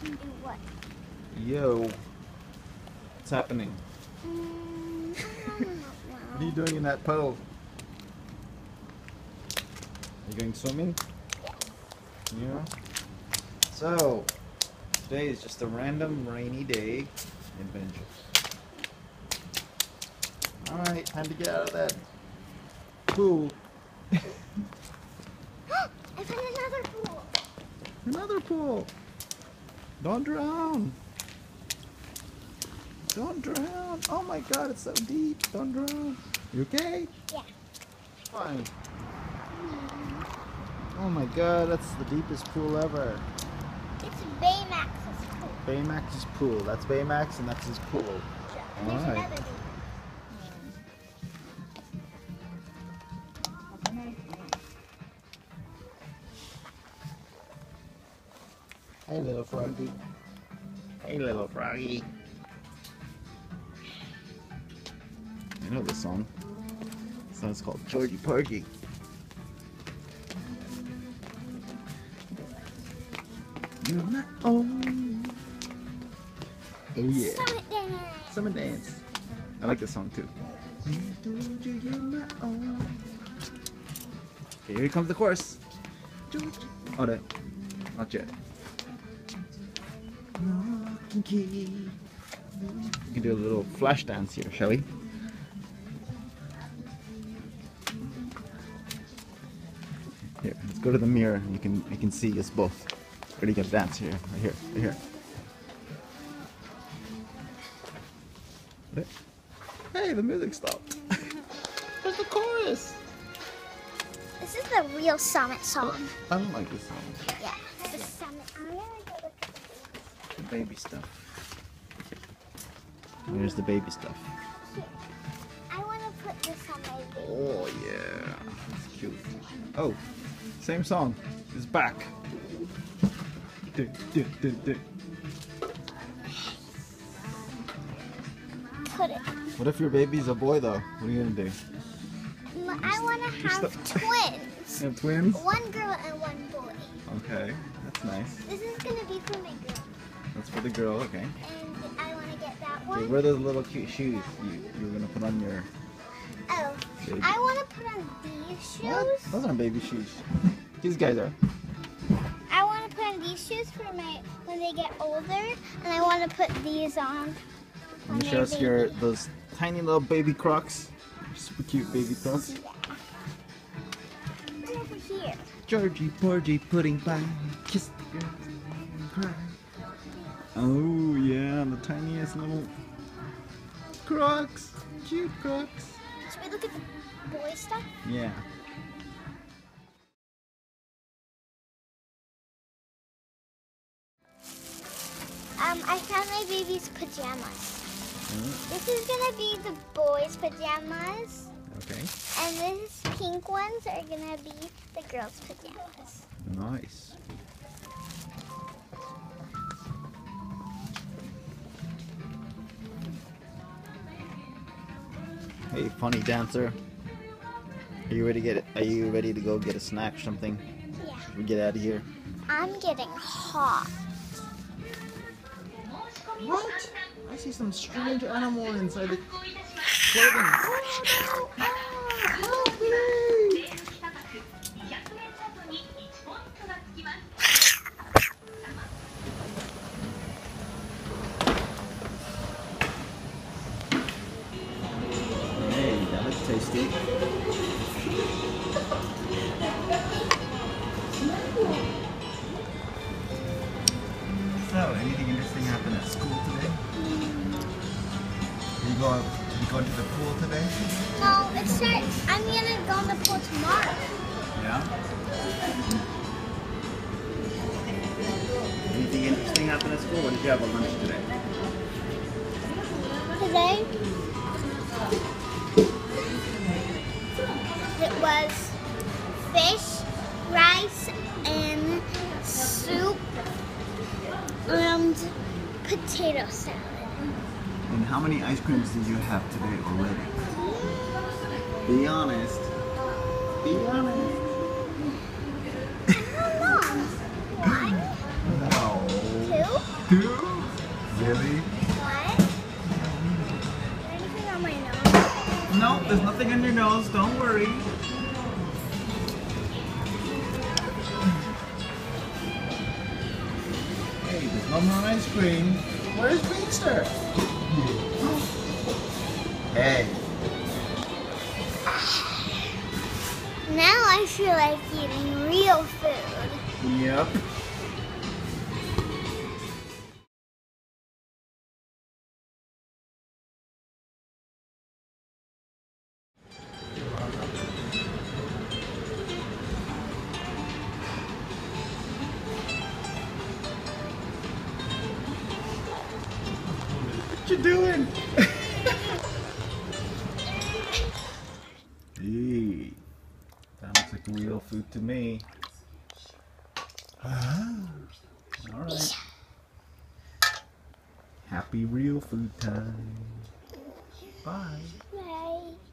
Do what? Yo, what's happening? I don't What are you doing in that puddle? Are you going swimming? Yeah. So, today is just a random rainy day adventure. Alright, time to get out of that pool. I found another pool. Another pool. Don't drown. Don't drown. Oh my god, it's so deep. Don't drown. You okay? Yeah. Fine. Oh my god, that's the deepest pool ever. It's Baymax's pool. Baymax's pool. That's Baymax and that's his pool. And there's Alright. another deep. Hey little froggy. Hey little froggy. I know this song. This song's called Georgie Porgy. You're my own. Oh yeah. Summit dance. Summer dance. I like this song too. You're my own. Okay, here comes the chorus. Oh no, not yet. We can do a little flash dance here, shall we? Here, let's go to the mirror. You can see us both. Ready to dance here, right here, right here. Hey, the music stopped. There's the chorus. This is the real Summit song. I don't like this song. Yeah. The Summit. I'm gonna go look at The baby stuff. Here's the baby stuff. Here. I want to put this on my baby. Oh yeah, that's cute. Oh, same song. It's back. Put it. What if your baby's a boy though? What are you gonna do? I want to have twins. You have twins? One girl and one boy. Okay, that's nice. This is gonna be for my girl. That's for the girl, okay. And I want to get that Okay, one. where are those little cute shoes you're gonna put on your Oh, baby? I want to put on these shoes. What? Those aren't baby shoes. These guys are. I want to put on these shoes for my when they get older, and I want to put these on. Let me show us those tiny little baby Crocs. Super cute baby Crocs. Yeah. Put over here. Georgie Porgy pudding pie, kiss the girl and cry. Oh yeah, the tiniest little Crocs, cute Crocs. Should we look at the boy stuff? Yeah. I found my baby's pajamas. This is gonna be the boys' pajamas, Okay. and these pink ones are gonna be the girls' pajamas. Nice. Hey, funny dancer. Are you ready to go get a snack or something? Yeah. Should we get out of here? I'm getting hot. What? I see some strange animal inside the clothing. Oh no! Help me! Hey, that looks tasty. So, anything interesting happened at school today? Did you go to the pool today? No, I'm gonna go in the pool tomorrow. Yeah. Anything interesting happened at school? What did you have at lunch today? Today, it was fish, rice, and soup, and potato salad. And how many ice creams did you have today already? Be honest. Be honest. One, No. 2, Two? Really? What? Is there anything on my nose? No, there's nothing on your nose. Don't worry. Hey, there's no more ice cream. Where's Beaster? Hey. Now I feel like eating real food. Yep. What you doing? Hey, that looks like real food to me. All right. Happy real food time. Bye. Bye.